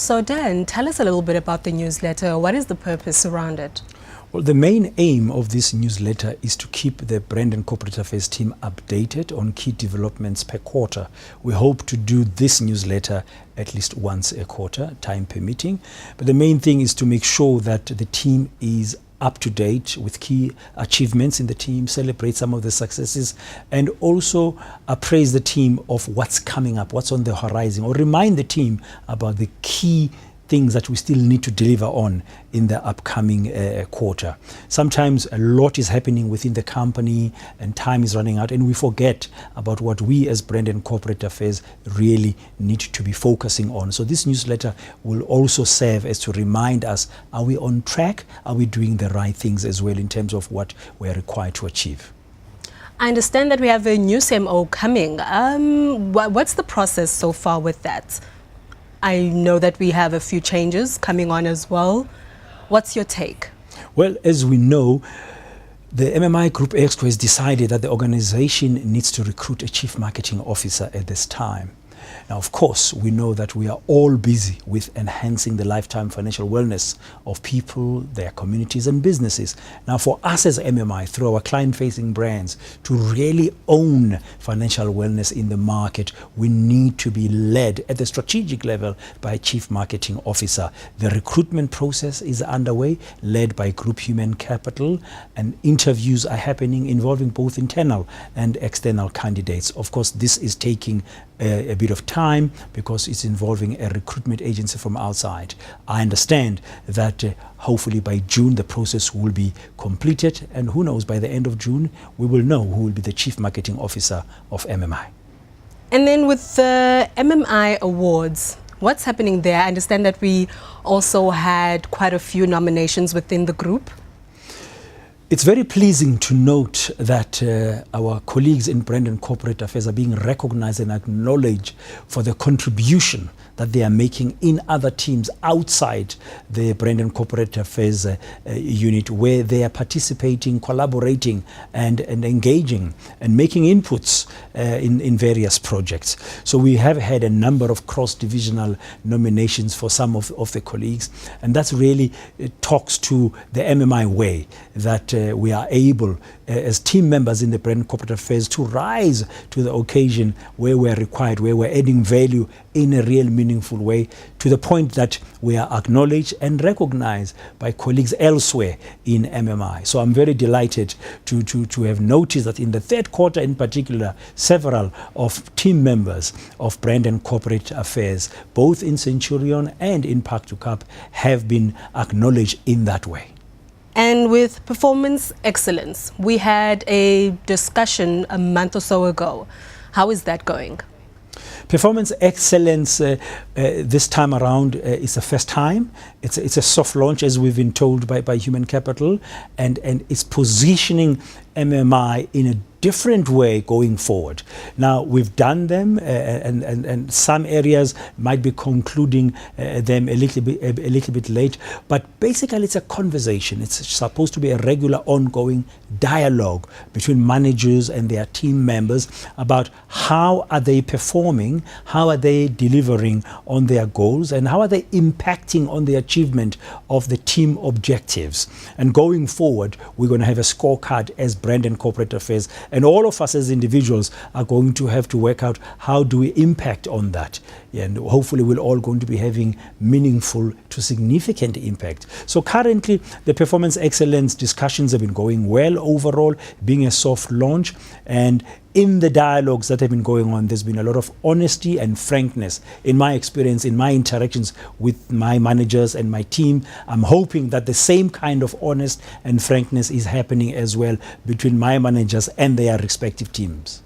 So Dan, tell us a little bit about the newsletter. What is the purpose around it? Well, the main aim of this newsletter is to keep the brand and corporate affairs team updated on key developments per quarter. We hope to do this newsletter at least once a quarter, time permitting. But the main thing is to make sure that the team is up to date with key achievements in the team, celebrate some of the successes, and also appraise the team of what's coming up, what's on the horizon, or remind the team about the key things that we still need to deliver on in the upcoming quarter. Sometimes a lot is happening within the company and time is running out, and we forget about what we as brand and corporate affairs really need to be focusing on. So this newsletter will also serve as to remind us, are we on track? Are we doing the right things as well in terms of what we're required to achieve? I understand that we have a new CMO coming. What's the process so far with that? I know that we have a few changes coming on as well. What's your take? Well, as we know, the MMI Group Exco has decided that the organization needs to recruit a chief marketing officer at this time. Now, of course, we know that we are all busy with enhancing the lifetime financial wellness of people, their communities and businesses. Now, for us as MMI, through our client-facing brands, to really own financial wellness in the market, we need to be led at the strategic level by a chief marketing officer. The recruitment process is underway, led by Group Human Capital, and interviews are happening involving both internal and external candidates. Of course, this is taking a bit of time because it's involving a recruitment agency from outside. I understand that hopefully by June the process will be completed, and who knows, by the end of June we will know who will be the chief marketing officer of MMI. And then with the MMI awards, what's happening there? I understand that we also had quite a few nominations within the group. It's very pleasing to note that our colleagues in brand and corporate affairs are being recognized and acknowledged for the contribution that they are making in other teams outside the brand and corporate affairs unit, where they are participating, collaborating and engaging and making inputs in various projects. So we have had a number of cross-divisional nominations for some of the colleagues, and that's really talks to the MMI way, that we are able as team members in the brand and corporate affairs to rise to the occasion where we're required, where we're adding value in a real meaningful way, to the point that we are acknowledged and recognized by colleagues elsewhere in MMI. So I'm very delighted to have noticed that in the third quarter in particular, several of team members of brand and corporate affairs, both in Centurion and in Park to Cup, have been acknowledged in that way. And with performance excellence, we had a discussion a month or so ago. How is that going? Performance excellence this time around is the first time. It's a soft launch, as we've been told by Human Capital, and it's positioning MMI in a different way going forward. Now, we've done them and some areas might be concluding them a little bit late, but basically it's a conversation. It's supposed to be a regular ongoing dialogue between managers and their team members about how are they performing, how are they delivering on their goals, and how are they impacting on the achievement of the team objectives. And going forward, we're going to have a scorecard as brand and corporate affairs, and all of us as individuals are going to have to work out how do we impact on that. And hopefully we're all going to be having meaningful to significant impact. So currently the performance excellence discussions have been going well overall, being a soft launch, and in the dialogues that have been going on, there's been a lot of honesty and frankness. In my experience, in my interactions with my managers and my team, I'm hoping that the same kind of honest and frankness is happening as well between my managers and their respective teams.